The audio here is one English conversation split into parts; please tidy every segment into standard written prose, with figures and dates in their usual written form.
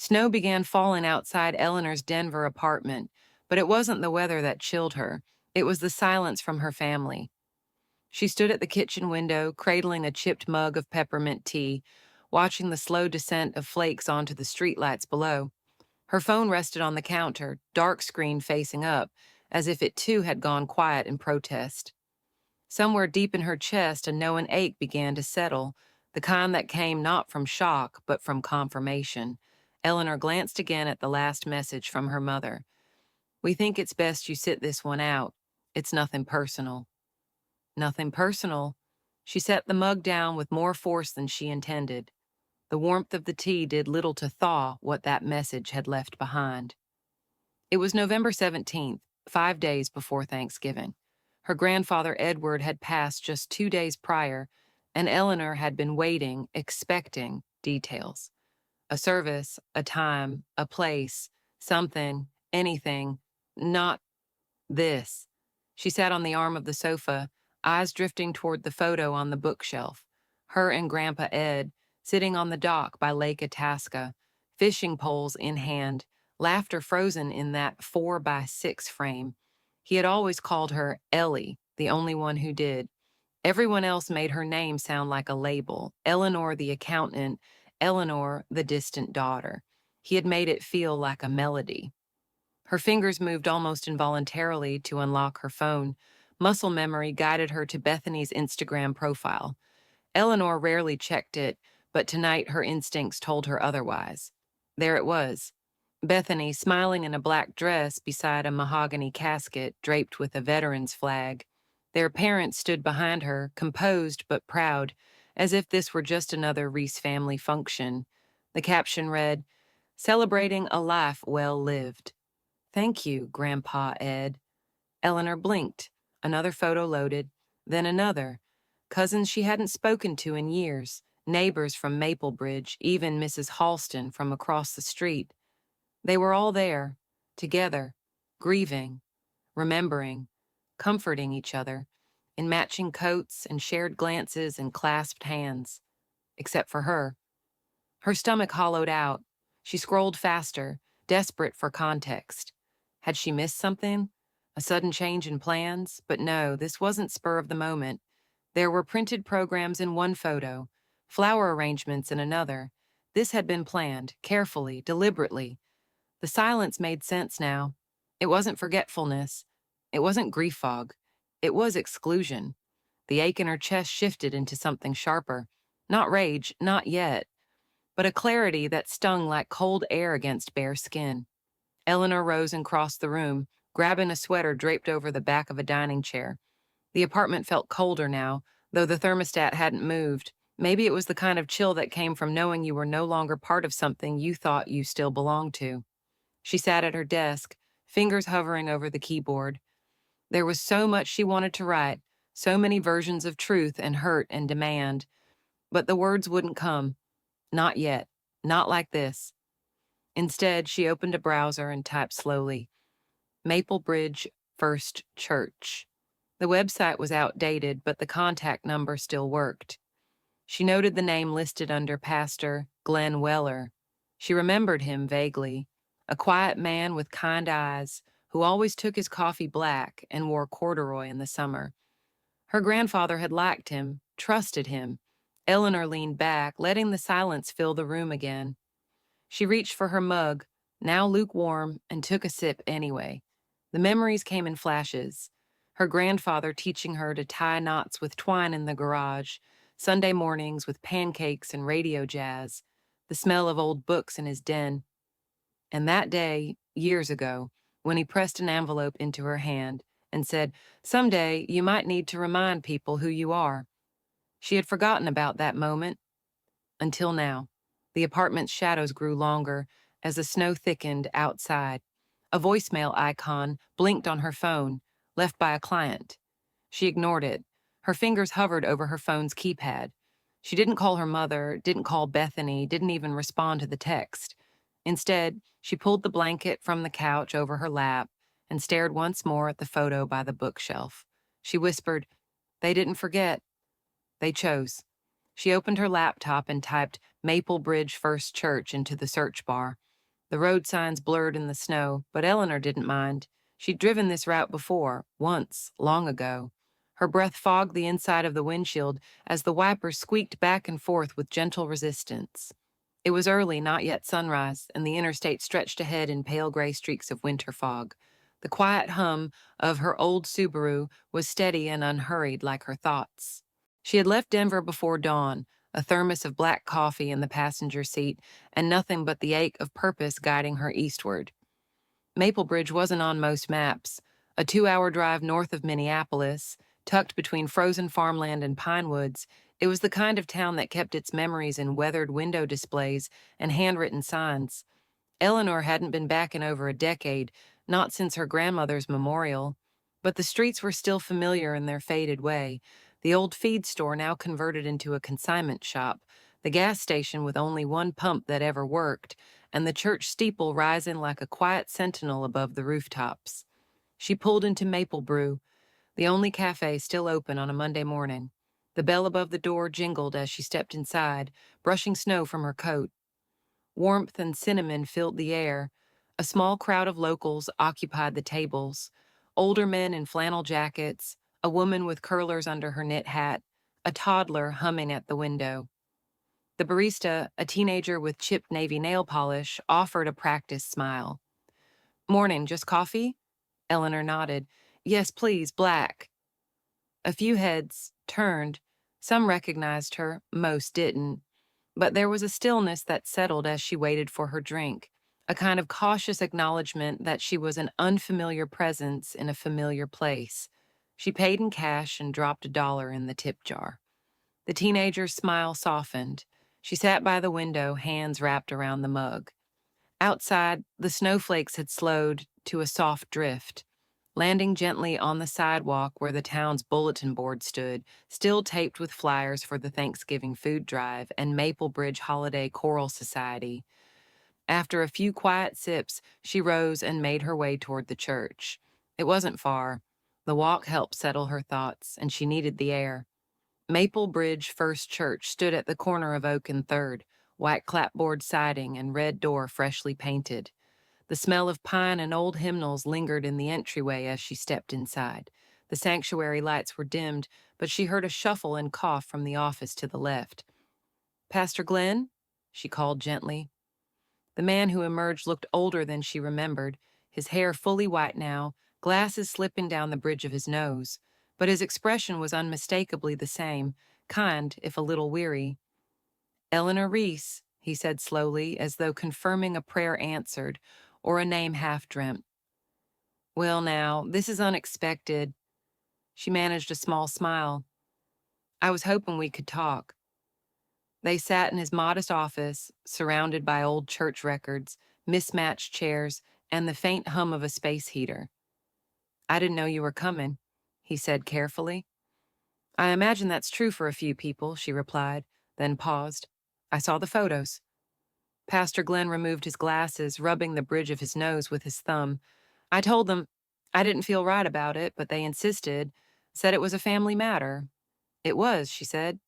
Snow began falling outside Eleanor's Denver apartment, but it wasn't the weather that chilled her. It was the silence from her family. She stood at the kitchen window, cradling a chipped mug of peppermint tea, watching the slow descent of flakes onto the streetlights below. Her phone rested on the counter, dark screen facing up, as if it too had gone quiet in protest. Somewhere deep in her chest, a knowing ache began to settle, the kind that came not from shock, but from confirmation. Eleanor glanced again at the last message from her mother. "We think it's best you sit this one out. It's nothing personal." Nothing personal. She set the mug down with more force than she intended. The warmth of the tea did little to thaw what that message had left behind. It was November 17th, 5 days before Thanksgiving. Her grandfather Edward had passed just 2 days prior, and Eleanor had been waiting, expecting details. A service, a time, a place, something, anything, not this. She sat on the arm of the sofa, eyes drifting toward the photo on the bookshelf. Her and Grandpa Ed, sitting on the dock by Lake Itasca, fishing poles in hand, laughter frozen in that 4x6 frame. He had always called her Ellie, the only one who did. Everyone else made her name sound like a label. Eleanor the accountant, Eleanor the distant daughter. He had made it feel like a melody. Her fingers moved almost involuntarily to unlock her phone. Muscle memory guided her to Bethany's Instagram profile. Eleanor rarely checked it, but tonight her instincts told her otherwise. There it was. Bethany, smiling in a black dress beside a mahogany casket draped with a veteran's flag. Their parents stood behind her, composed but proud, as if this were just another Reese family function. The caption read, "Celebrating a life well lived." "Thank you, Grandpa Ed." Eleanor blinked. Another photo loaded, then another. Cousins she hadn't spoken to in years, neighbors from Maplebridge, even Mrs. Halston from across the street. They were all there, together, grieving, remembering, comforting each other, in matching coats and shared glances and clasped hands. Except for her. Her stomach hollowed out. She scrolled faster, desperate for context. Had she missed something? A sudden change in plans? But no, this wasn't spur of the moment. There were printed programs in one photo, flower arrangements in another. This had been planned, carefully, deliberately. The silence made sense now. It wasn't forgetfulness. It wasn't grief fog. It was exclusion. The ache in her chest shifted into something sharper. Not rage, not yet, but a clarity that stung like cold air against bare skin. Eleanor rose and crossed the room, grabbing a sweater draped over the back of a dining chair. The apartment felt colder now, though the thermostat hadn't moved. Maybe it was the kind of chill that came from knowing you were no longer part of something you thought you still belonged to. She sat at her desk, fingers hovering over the keyboard. There was so much she wanted to write, so many versions of truth and hurt and demand. But the words wouldn't come. Not yet. Not like this. Instead, she opened a browser and typed slowly, Maplebridge First Church. The website was outdated, but the contact number still worked. She noted the name listed under Pastor Glenn Weller. She remembered him vaguely, a quiet man with kind eyes who always took his coffee black and wore corduroy in the summer. Her grandfather had liked him, trusted him. Eleanor leaned back, letting the silence fill the room again. She reached for her mug, now lukewarm, and took a sip anyway. The memories came in flashes. Her grandfather teaching her to tie knots with twine in the garage, Sunday mornings with pancakes and radio jazz, the smell of old books in his den. And that day, years ago, when he pressed an envelope into her hand and said, "Someday you might need to remind people who you are." She had forgotten about that moment. Until now. The apartment's shadows grew longer as the snow thickened outside. A voicemail icon blinked on her phone, left by a client. She ignored it. Her fingers hovered over her phone's keypad. She didn't call her mother, didn't call Bethany, didn't even respond to the text. Instead, she pulled the blanket from the couch over her lap and stared once more at the photo by the bookshelf. She whispered, "They didn't forget. They chose." She opened her laptop and typed Maplebridge First Church into the search bar. The road signs blurred in the snow, but Eleanor didn't mind. She'd driven this route before, once, long ago. Her breath fogged the inside of the windshield as the wipers squeaked back and forth with gentle resistance. It was early, not yet sunrise, and the interstate stretched ahead in pale gray streaks of winter fog. The quiet hum of her old Subaru was steady and unhurried like her thoughts. She had left Denver before dawn, a thermos of black coffee in the passenger seat, and nothing but the ache of purpose guiding her eastward. Maple Bridge wasn't on most maps. A 2-hour drive north of Minneapolis, tucked between frozen farmland and pine woods, it was the kind of town that kept its memories in weathered window displays and handwritten signs. Eleanor hadn't been back in over a decade, not since her grandmother's memorial, but the streets were still familiar in their faded way. The old feed store now converted into a consignment shop, the gas station with only one pump that ever worked, and the church steeple rising like a quiet sentinel above the rooftops. She pulled into Maple Brew, the only cafe still open on a Monday morning. The bell above the door jingled as she stepped inside, brushing snow from her coat. Warmth and cinnamon filled the air. A small crowd of locals occupied the tables. Older men in flannel jackets, a woman with curlers under her knit hat, a toddler humming at the window. The barista, a teenager with chipped navy nail polish, offered a practiced smile. "Morning, just coffee?" Eleanor nodded. "Yes, please, black." A few heads turned. Some recognized her, most didn't. But there was a stillness that settled as she waited for her drink, a kind of cautious acknowledgement that she was an unfamiliar presence in a familiar place. She paid in cash and dropped $1 in the tip jar. The teenager's smile softened. She sat by the window, hands wrapped around the mug. Outside, the snowflakes had slowed to a soft drift, landing gently on the sidewalk where the town's bulletin board stood, still taped with flyers for the Thanksgiving food drive and Maple Bridge Holiday Choral Society. After a few quiet sips, she rose and made her way toward the church. It wasn't far. The walk helped settle her thoughts, and she needed the air. Maple Bridge First Church stood at the corner of Oak and Third, white clapboard siding and red door freshly painted. The smell of pine and old hymnals lingered in the entryway as she stepped inside. The sanctuary lights were dimmed, but she heard a shuffle and cough from the office to the left. "Pastor Glenn?" she called gently. The man who emerged looked older than she remembered, his hair fully white now, glasses slipping down the bridge of his nose. But his expression was unmistakably the same, kind if a little weary. "Eleanor Reese," he said slowly, as though confirming a prayer answered, or a name half-dreamt. "Well now, this is unexpected." She managed a small smile. "I was hoping we could talk." They sat in his modest office, surrounded by old church records, mismatched chairs, and the faint hum of a space heater. "I didn't know you were coming," he said carefully. "I imagine that's true for a few people," she replied, then paused. "I saw the photos." Pastor Glenn removed his glasses, rubbing the bridge of his nose with his thumb. "I told them I didn't feel right about it, but they insisted, said it was a family matter." "It was," she said,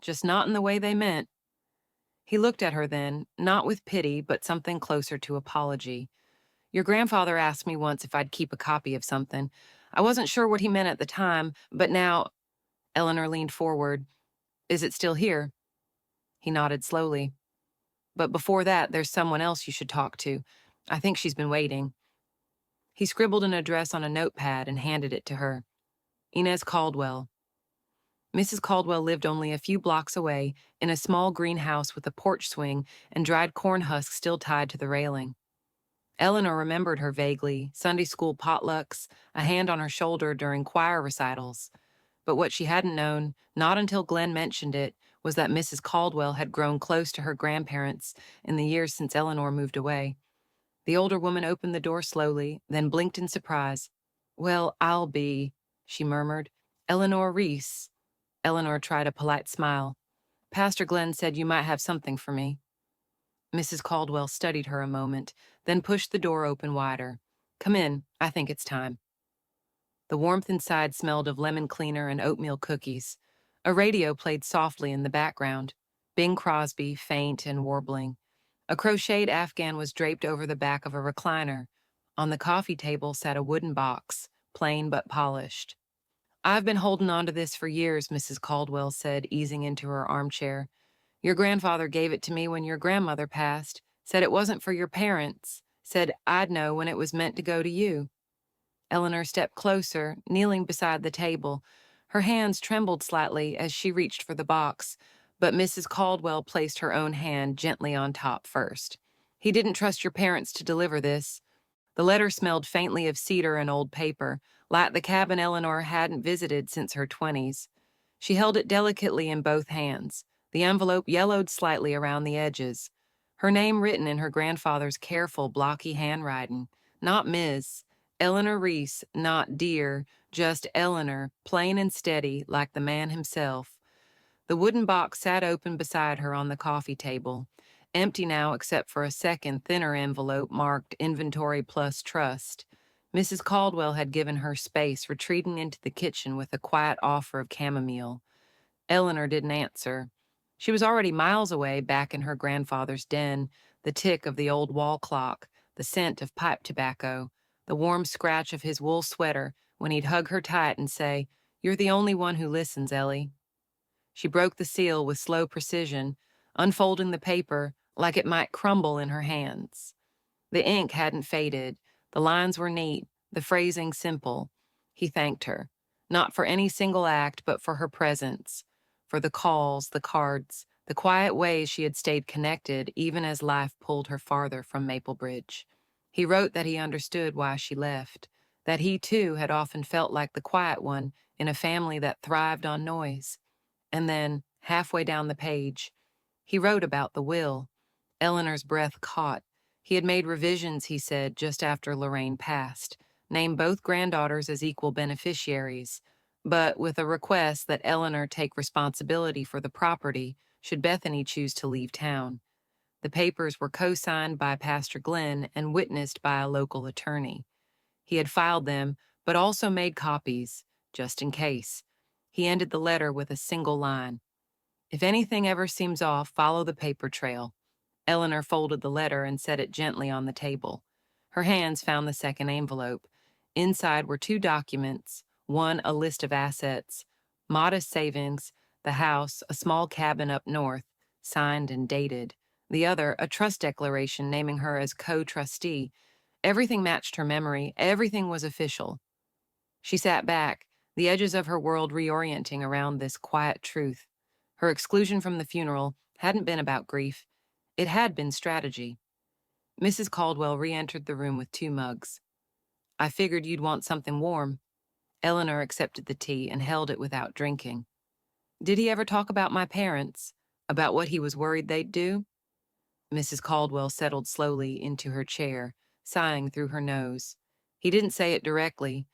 "just not in the way they meant." He looked at her then, not with pity, but something closer to apology. "Your grandfather asked me once if I'd keep a copy of something. I wasn't sure what he meant at the time, but now—" Eleanor leaned forward. "Is it still here?" He nodded slowly. "But before that, there's someone else you should talk to. I think she's been waiting." He scribbled an address on a notepad and handed it to her. "Inez Caldwell." Mrs. Caldwell lived only a few blocks away, in a small greenhouse with a porch swing and dried corn husks still tied to the railing. Eleanor remembered her vaguely, Sunday school potlucks, a hand on her shoulder during choir recitals. But what she hadn't known, not until Glenn mentioned it, was that Mrs. Caldwell had grown close to her grandparents in the years since Eleanor moved away. The older woman opened the door slowly, then blinked in surprise. "Well, I'll be," she murmured. "Eleanor Reese." Eleanor tried a polite smile. "Pastor Glenn said you might have something for me." Mrs. Caldwell studied her a moment, then pushed the door open wider. "Come in. I think it's time." The warmth inside smelled of lemon cleaner and oatmeal cookies. A radio played softly in the background. Bing Crosby, faint and warbling. A crocheted afghan was draped over the back of a recliner. On the coffee table sat a wooden box, plain but polished. "I've been holding on to this for years," Mrs. Caldwell said, easing into her armchair. "Your grandfather gave it to me when your grandmother passed, said it wasn't for your parents, said I'd know when it was meant to go to you." Eleanor stepped closer, kneeling beside the table. Her hands trembled slightly as she reached for the box, but Mrs. Caldwell placed her own hand gently on top first. "He didn't trust your parents to deliver this." The letter smelled faintly of cedar and old paper, like the cabin Eleanor hadn't visited since her 20s. She held it delicately in both hands. The envelope yellowed slightly around the edges. Her name written in her grandfather's careful, blocky handwriting. Not Ms. Eleanor Reese, not dear, just Eleanor, plain and steady, like the man himself. The wooden box sat open beside her on the coffee table, empty now except for a second, thinner envelope marked Inventory Plus Trust. Mrs. Caldwell had given her space, retreating into the kitchen with a quiet offer of chamomile. Eleanor didn't answer. She was already miles away, back in her grandfather's den, the tick of the old wall clock, the scent of pipe tobacco, the warm scratch of his wool sweater when he'd hug her tight and say, "You're the only one who listens, Ellie." She broke the seal with slow precision, unfolding the paper like it might crumble in her hands. The ink hadn't faded, the lines were neat, the phrasing simple. He thanked her, not for any single act, but for her presence, for the calls, the cards, the quiet ways she had stayed connected even as life pulled her farther from Maplebridge. He wrote that he understood why she left, that he too had often felt like the quiet one in a family that thrived on noise. And then, halfway down the page, he wrote about the will. Eleanor's breath caught. He had made revisions, he said, just after Lorraine passed, named both granddaughters as equal beneficiaries, but with a request that Eleanor take responsibility for the property should Bethany choose to leave town. The papers were co-signed by Pastor Glenn and witnessed by a local attorney. He had filed them, but also made copies, just in case. He ended the letter with a single line. "If anything ever seems off, follow the paper trail." Eleanor folded the letter and set it gently on the table. Her hands found the second envelope. Inside were two documents, one a list of assets, modest savings, the house, a small cabin up north, signed and dated. The other, a trust declaration naming her as co-trustee. Everything matched her memory. Everything was official. She sat back, the edges of her world reorienting around this quiet truth. Her exclusion from the funeral hadn't been about grief. It had been strategy. Mrs. Caldwell re-entered the room with two mugs. "I figured you'd want something warm." Eleanor accepted the tea and held it without drinking. "Did he ever talk about my parents? About what he was worried they'd do?" Mrs. Caldwell settled slowly into her chair, sighing through her nose. "He didn't say it directly,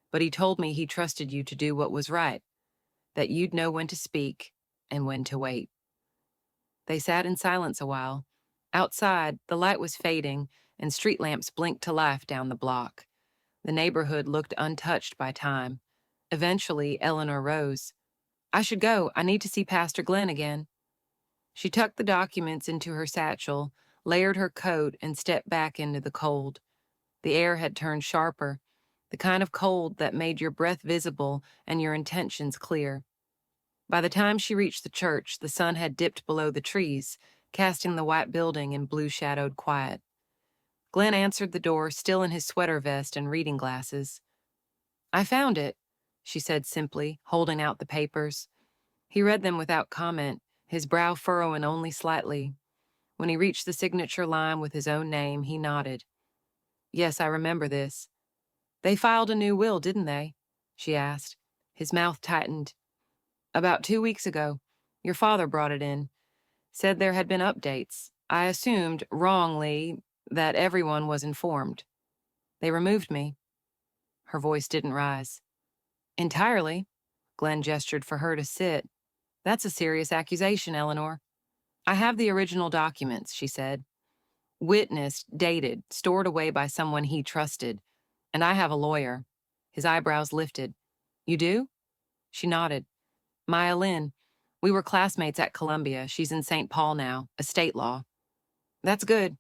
but he told me he trusted you to do what was right, that you'd know when to speak and when to wait." They sat in silence a while. Outside, the light was fading, and street lamps blinked to life down the block. The neighborhood looked untouched by time. Eventually, Eleanor rose. "I should go. I need to see Pastor Glenn again." She tucked the documents into her satchel, layered her coat, and stepped back into the cold. The air had turned sharper, the kind of cold that made your breath visible and your intentions clear. By the time she reached the church, the sun had dipped below the trees, casting the white building in blue-shadowed quiet. Glenn answered the door, still in his sweater vest and reading glasses. "I found it," she said simply, holding out the papers. He read them without comment, his brow furrowing only slightly. When he reached the signature line with his own name, he nodded. "Yes, I remember this." "They filed a new will, didn't they?" she asked. His mouth tightened. "About 2 weeks ago. Your father brought it in. Said there had been updates. I assumed, wrongly, that everyone was informed. They removed me." Her voice didn't rise. "Entirely?" Glenn gestured for her to sit. "That's a serious accusation, Eleanor." "I have the original documents," she said. "Witnessed, dated, stored away by someone he trusted. And I have a lawyer." His eyebrows lifted. "You do?" She nodded. "Maya Lynn. We were classmates at Columbia. She's in St. Paul now, estate law." That's good,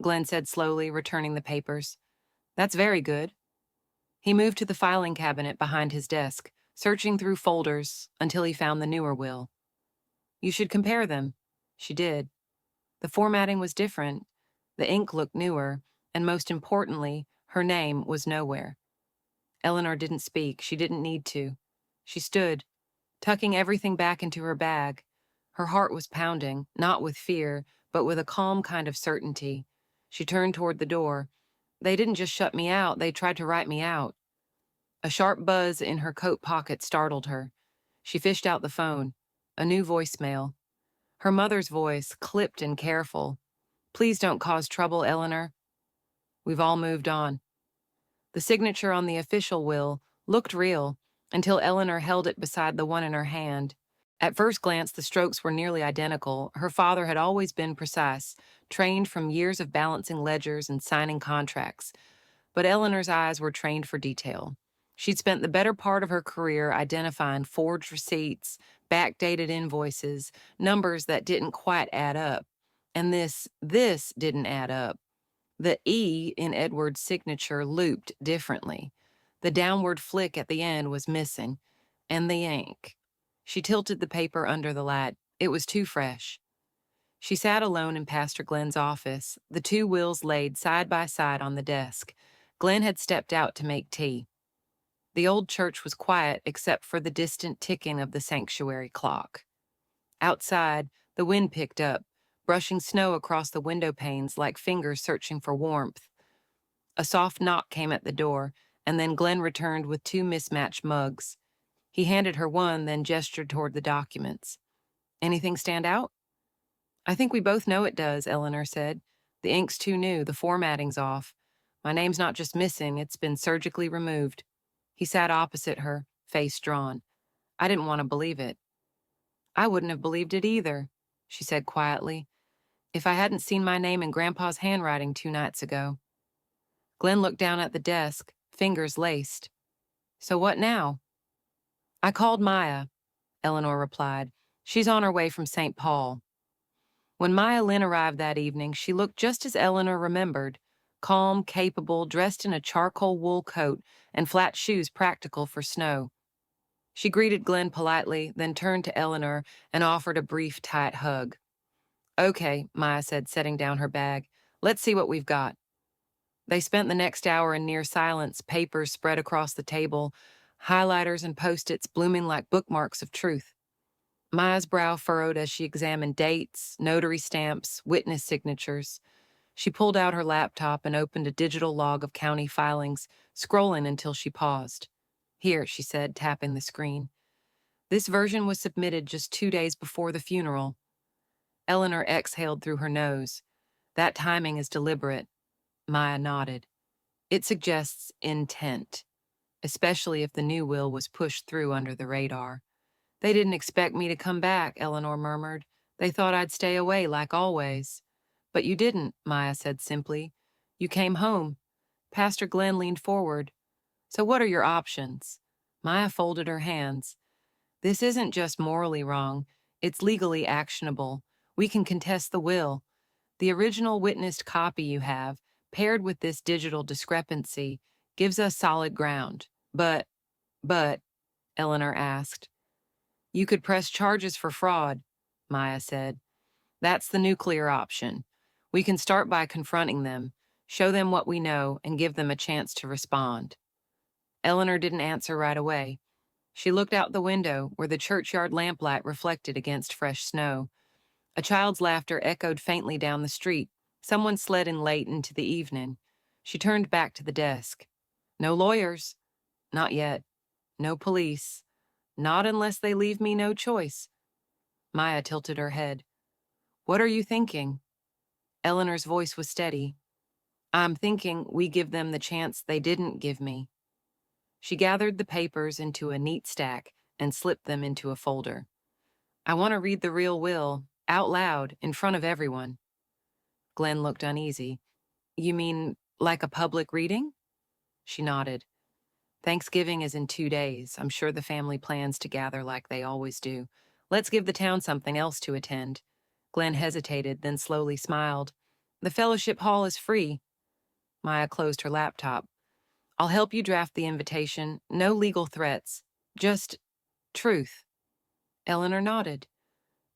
Glenn said slowly, returning the papers. That's very good. He moved to the filing cabinet behind his desk, searching through folders until he found the newer will. You should compare them. She did. The formatting was different, the ink looked newer, and most importantly, her name was nowhere. Eleanor didn't speak. She didn't need to. She stood, tucking everything back into her bag. Her heart was pounding, not with fear, but with a calm kind of certainty. She turned toward the door. They didn't just shut me out, they tried to write me out. A sharp buzz in her coat pocket startled her. She fished out the phone. A new voicemail. Her mother's voice, clipped and careful. Please don't cause trouble, Eleanor. We've all moved on. The signature on the official will looked real until Eleanor held it beside the one in her hand. At first glance, the strokes were nearly identical. Her father had always been precise, trained from years of balancing ledgers and signing contracts. But Eleanor's eyes were trained for detail. She'd spent the better part of her career identifying forged receipts, backdated invoices, numbers that didn't quite add up. And this didn't add up. The E in Edward's signature looped differently. The downward flick at the end was missing, and the ink. She tilted the paper under the light. It was too fresh. She sat alone in Pastor Glenn's office, the two wills laid side by side on the desk. Glenn had stepped out to make tea. The old church was quiet except for the distant ticking of the sanctuary clock. Outside, the wind picked up, brushing snow across the window panes like fingers searching for warmth. A soft knock came at the door, and then Glenn returned with two mismatched mugs. He handed her one, then gestured toward the documents. Anything stand out? I think we both know it does, Eleanor said. The ink's too new, the formatting's off. My name's not just missing, it's been surgically removed. He sat opposite her, face drawn. I didn't want to believe it. I wouldn't have believed it either, she said quietly, if I hadn't seen my name in Grandpa's handwriting 2 nights ago. Glenn looked down at the desk, fingers laced. So what now? I called Maya, Eleanor replied. She's on her way from St. Paul. When Maya Lynn arrived that evening, she looked just as Eleanor remembered, calm, capable, dressed in a charcoal wool coat and flat shoes practical for snow. She greeted Glenn politely, then turned to Eleanor and offered a brief, tight hug. Okay, Maya said, setting down her bag. Let's see what we've got. They spent the next hour in near silence, papers spread across the table, highlighters and post-its blooming like bookmarks of truth. Maya's brow furrowed as she examined dates, notary stamps, witness signatures. She pulled out her laptop and opened a digital log of county filings, scrolling until she paused. Here, she said, tapping the screen. This version was submitted just 2 days before the funeral. Eleanor exhaled through her nose. That timing is deliberate. Maya nodded. It suggests intent, especially if the new will was pushed through under the radar. They didn't expect me to come back, Eleanor murmured. They thought I'd stay away like always. But you didn't, Maya said simply. You came home. Pastor Glenn leaned forward. So what are your options? Maya folded her hands. This isn't just morally wrong. It's legally actionable. We can contest the will. The original witnessed copy you have, paired with this digital discrepancy, gives us solid ground. But, Eleanor asked. You could press charges for fraud, Maya said. That's the nuclear option. We can start by confronting them, show them what we know, and give them a chance to respond. Eleanor didn't answer right away. She looked out the window where the churchyard lamplight reflected against fresh snow. A child's laughter echoed faintly down the street. Someone slid in late into the evening. She turned back to the desk. No lawyers. Not yet. No police. Not unless they leave me no choice. Maya tilted her head. What are you thinking? Eleanor's voice was steady. I'm thinking we give them the chance they didn't give me. She gathered the papers into a neat stack and slipped them into a folder. I want to read the real will, out loud, in front of everyone. Glenn looked uneasy. You mean like a public reading? She nodded. Thanksgiving is in 2 days. I'm sure the family plans to gather like they always do. Let's give the town something else to attend. Glenn hesitated, then slowly smiled. The fellowship hall is free. Maya closed her laptop. I'll help you draft the invitation. No legal threats. Just truth. Eleanor nodded.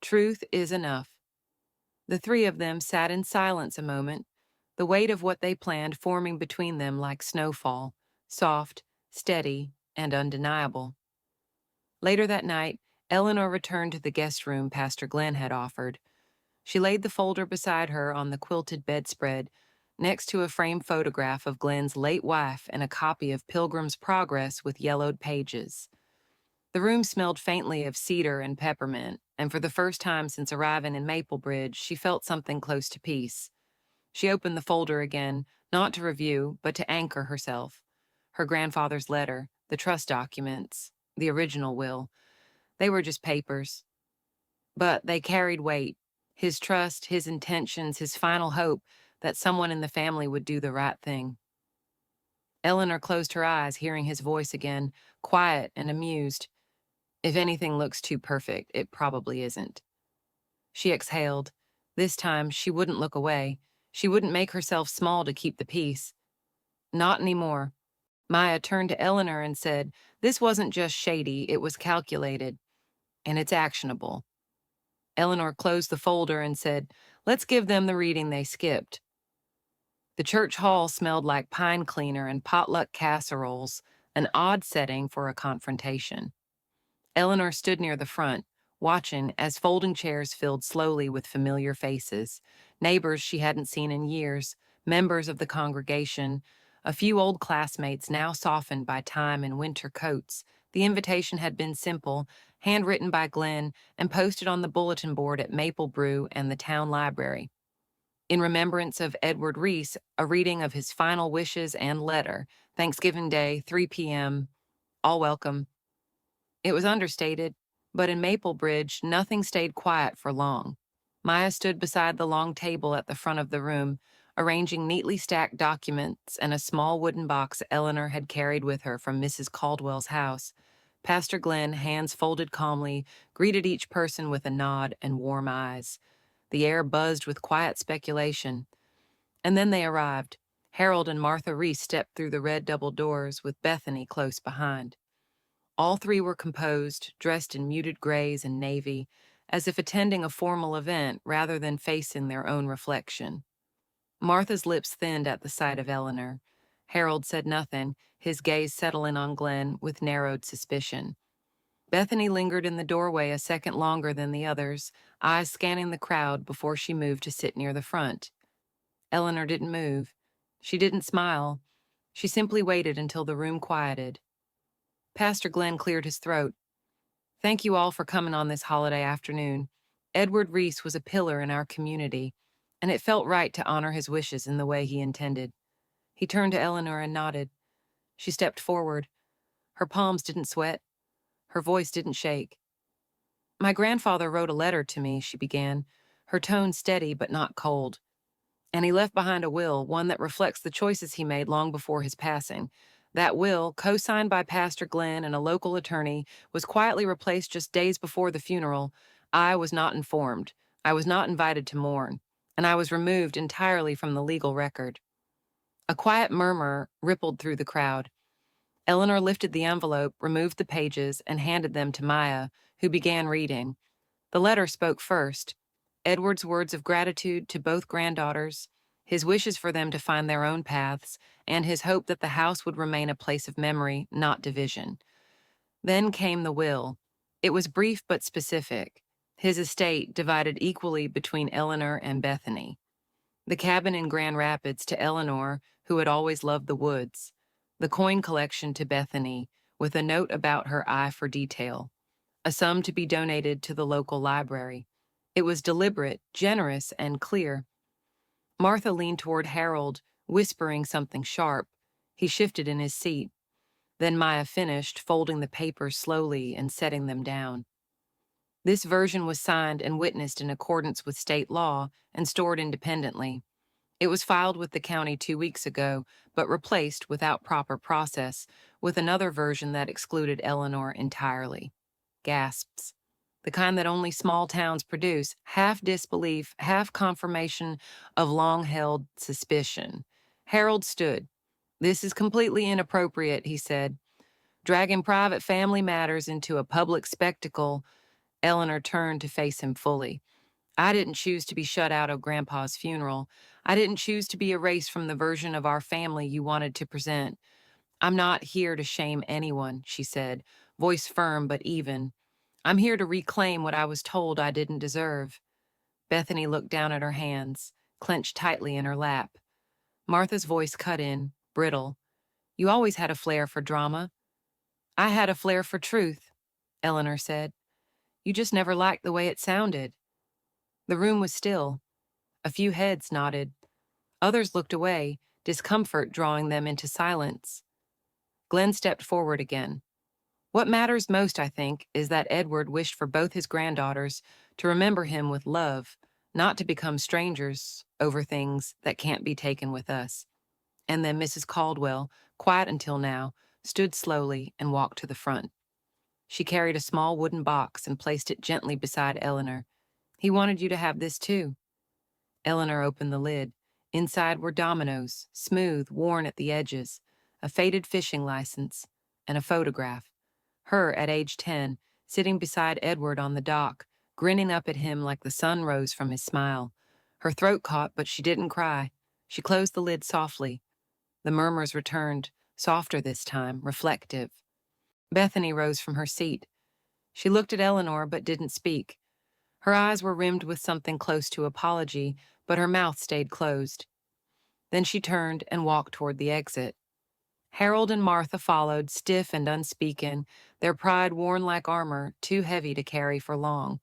Truth is enough. The three of them sat in silence a moment, the weight of what they planned forming between them like snowfall, soft, steady, and undeniable. Later that night, Eleanor returned to the guest room Pastor Glenn had offered. She laid the folder beside her on the quilted bedspread, next to a framed photograph of Glenn's late wife and a copy of Pilgrim's Progress with yellowed pages. The room smelled faintly of cedar and peppermint, and for the first time since arriving in Maplebridge, she felt something close to peace. She opened the folder again, not to review, but to anchor herself. Her grandfather's letter, the trust documents, the original will. They were just papers. But they carried weight. His trust, his intentions, his final hope that someone in the family would do the right thing. Eleanor closed her eyes, hearing his voice again, quiet and amused. If anything looks too perfect, it probably isn't. She exhaled. This time, she wouldn't look away. She wouldn't make herself small to keep the peace. Not anymore. Maya turned to Eleanor and said, this wasn't just shady, it was calculated. And it's actionable. Eleanor closed the folder and said, let's give them the reading they skipped. The church hall smelled like pine cleaner and potluck casseroles, an odd setting for a confrontation. Eleanor stood near the front, watching as folding chairs filled slowly with familiar faces, neighbors she hadn't seen in years, members of the congregation, a few old classmates now softened by time and winter coats. The invitation had been simple, handwritten by Glenn, and posted on the bulletin board at Maple Brew and the town library. In remembrance of Edward Reese, a reading of his final wishes and letter, Thanksgiving Day, 3 p.m., all welcome. It was understated, but in Maplebridge, nothing stayed quiet for long. Maya stood beside the long table at the front of the room, arranging neatly stacked documents and a small wooden box Eleanor had carried with her from Mrs. Caldwell's house. Pastor Glenn, hands folded calmly, greeted each person with a nod and warm eyes. The air buzzed with quiet speculation. And then they arrived. Harold and Martha Reese stepped through the red double doors with Bethany close behind. All three were composed, dressed in muted grays and navy, as if attending a formal event rather than facing their own reflection. Martha's lips thinned at the sight of Eleanor. Harold said nothing, his gaze settling on Glenn with narrowed suspicion. Bethany lingered in the doorway a second longer than the others, eyes scanning the crowd before she moved to sit near the front. Eleanor didn't move. She didn't smile. She simply waited until the room quieted. Pastor Glenn cleared his throat. Thank you all for coming on this holiday afternoon. Edward Reese was a pillar in our community, and it felt right to honor his wishes in the way he intended. He turned to Eleanor and nodded. She stepped forward. Her palms didn't sweat. Her voice didn't shake. My grandfather wrote a letter to me, she began, her tone steady but not cold. And he left behind a will, one that reflects the choices he made long before his passing. That will, co-signed by Pastor Glenn and a local attorney, was quietly replaced just days before the funeral. I was not informed. I was not invited to mourn, and I was removed entirely from the legal record. A quiet murmur rippled through the crowd. Eleanor lifted the envelope, removed the pages, and handed them to Maya, who began reading. The letter spoke first. Edward's words of gratitude to both granddaughters, his wishes for them to find their own paths, and his hope that the house would remain a place of memory, not division. Then came the will. It was brief but specific. His estate divided equally between Eleanor and Bethany. The cabin in Grand Rapids to Eleanor, who had always loved the woods. The coin collection to Bethany, with a note about her eye for detail. A sum to be donated to the local library. It was deliberate, generous, and clear. Martha leaned toward Harold, whispering something sharp. He shifted in his seat. Then Maya finished, folding the papers slowly and setting them down. This version was signed and witnessed in accordance with state law and stored independently. It was filed with the county 2 weeks ago, but replaced, without proper process, with another version that excluded Eleanor entirely. Gasps. the kind that only small towns produce, half disbelief, half confirmation of long held suspicion. Harold stood. "This is completely inappropriate," he said. "Dragging private family matters into a public spectacle." Eleanor turned to face him fully. "I didn't choose to be shut out of Grandpa's funeral. I didn't choose to be erased from the version of our family you wanted to present. I'm not here to shame anyone," she said, voice firm but even. "I'm here to reclaim what I was told I didn't deserve." Bethany looked down at her hands, clenched tightly in her lap. Martha's voice cut in, brittle. "You always had a flair for drama." "I had a flair for truth," Eleanor said. "You just never liked the way it sounded." The room was still. A few heads nodded. Others looked away, discomfort drawing them into silence. Glenn stepped forward again. "What matters most, I think, is that Edward wished for both his granddaughters to remember him with love, not to become strangers over things that can't be taken with us." And then Mrs. Caldwell, quiet until now, stood slowly and walked to the front. She carried a small wooden box and placed it gently beside Eleanor. "He wanted you to have this too." Eleanor opened the lid. Inside were dominoes, smooth, worn at the edges, a faded fishing license, and a photograph. Her at age 10, sitting beside Edward on the dock, grinning up at him like the sun rose from his smile. Her throat caught, but she didn't cry. She closed the lid softly. The murmurs returned, softer this time, reflective. Bethany rose from her seat. She looked at Eleanor but didn't speak. Her eyes were rimmed with something close to apology, but her mouth stayed closed. Then she turned and walked toward the exit. Harold and Martha followed, stiff and unspeaking, their pride worn like armor, too heavy to carry for long.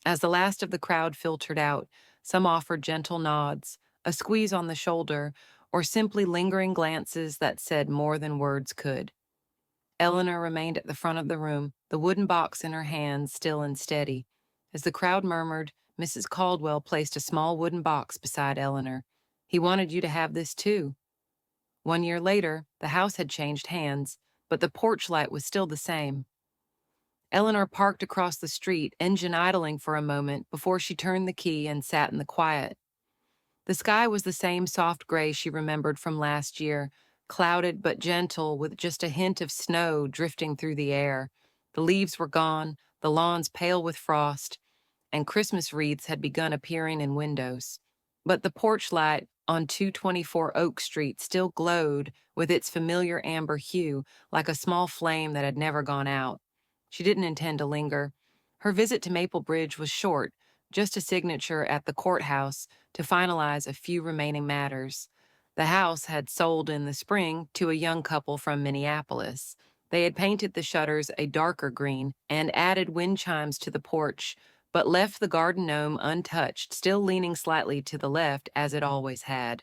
As the last of the crowd filtered out, some offered gentle nods, a squeeze on the shoulder, or simply lingering glances that said more than words could. Eleanor remained at the front of the room, the wooden box in her hands, still and steady. As the crowd murmured, Mrs. Caldwell placed a small wooden box beside Eleanor. "He wanted you to have this too." 1 year later, the house had changed hands, but the porch light was still the same. Eleanor parked across the street, engine idling for a moment before she turned the key and sat in the quiet. The sky was the same soft gray she remembered from last year, clouded but gentle with just a hint of snow drifting through the air. The leaves were gone, the lawns pale with frost, and Christmas wreaths had begun appearing in windows. But the porch light on 224 Oak Street still glowed with its familiar amber hue, like a small flame that had never gone out. She didn't intend to linger. Her visit to Maple Bridge was short, just a signature at the courthouse to finalize a few remaining matters. The house had sold in the spring to a young couple from Minneapolis. They had painted the shutters a darker green and added wind chimes to the porch, but left the garden gnome untouched, still leaning slightly to the left as it always had.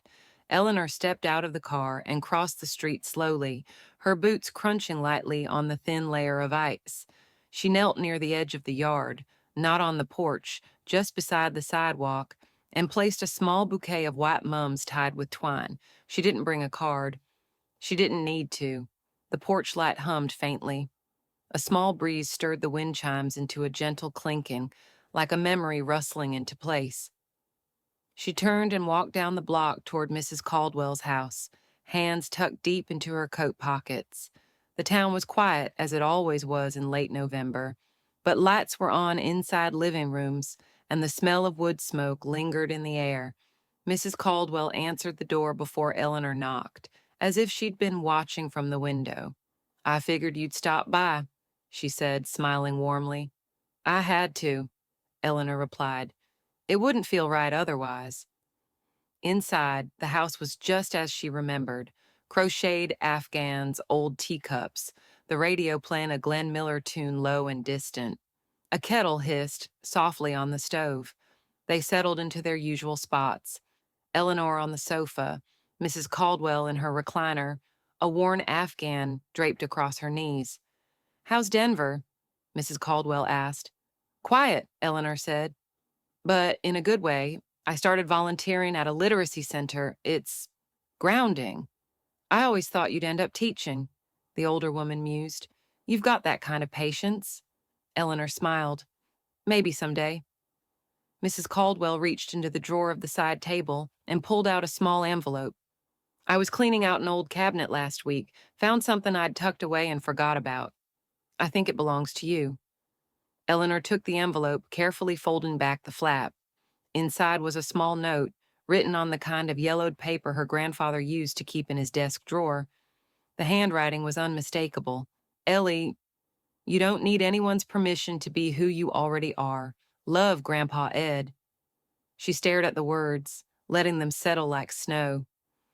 Eleanor stepped out of the car and crossed the street slowly, her boots crunching lightly on the thin layer of ice. She knelt near the edge of the yard, not on the porch, just beside the sidewalk, and placed a small bouquet of white mums tied with twine. She didn't bring a card. She didn't need to. The porch light hummed faintly. A small breeze stirred the wind chimes into a gentle clinking, like a memory rustling into place. She turned and walked down the block toward Mrs. Caldwell's house, hands tucked deep into her coat pockets. The town was quiet, as it always was in late November, but lights were on inside living rooms, and the smell of wood smoke lingered in the air. Mrs. Caldwell answered the door before Eleanor knocked, as if she'd been watching from the window. "I figured you'd stop by," she said, smiling warmly. "I had to," Eleanor replied. "It wouldn't feel right otherwise." Inside, the house was just as she remembered. Crocheted afghans, old teacups, the radio playing a Glenn Miller tune low and distant. A kettle hissed softly on the stove. They settled into their usual spots. Eleanor on the sofa, Mrs. Caldwell in her recliner, a worn afghan draped across her knees. "How's Denver?" Mrs. Caldwell asked. "Quiet," Eleanor said. "But in a good way. I started volunteering at a literacy center. It's grounding." "I always thought you'd end up teaching," the older woman mused. "You've got that kind of patience." Eleanor smiled. Maybe someday. Mrs. Caldwell reached into the drawer of the side table and pulled out a small envelope. I was cleaning out an old cabinet last week, found something I'd tucked away and forgot about. I think it belongs to you. Eleanor took the envelope, carefully folding back the flap. Inside was a small note, written on the kind of yellowed paper her grandfather used to keep in his desk drawer. The handwriting was unmistakable. Ellie, you don't need anyone's permission to be who you already are. Love, Grandpa Ed. She stared at the words, letting them settle like snow.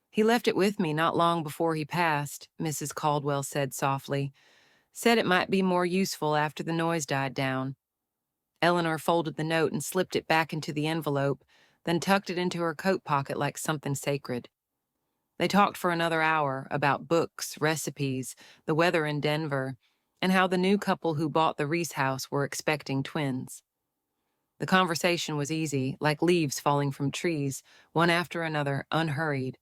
He left it with me not long before he passed, Mrs. Caldwell said softly. Said it might be more useful after the noise died down. Eleanor folded the note and slipped it back into the envelope, then tucked it into her coat pocket like something sacred. They talked for another hour about books, recipes, the weather in Denver, and how the new couple who bought the Reese house were expecting twins. The conversation was easy, like leaves falling from trees, one after another, unhurried.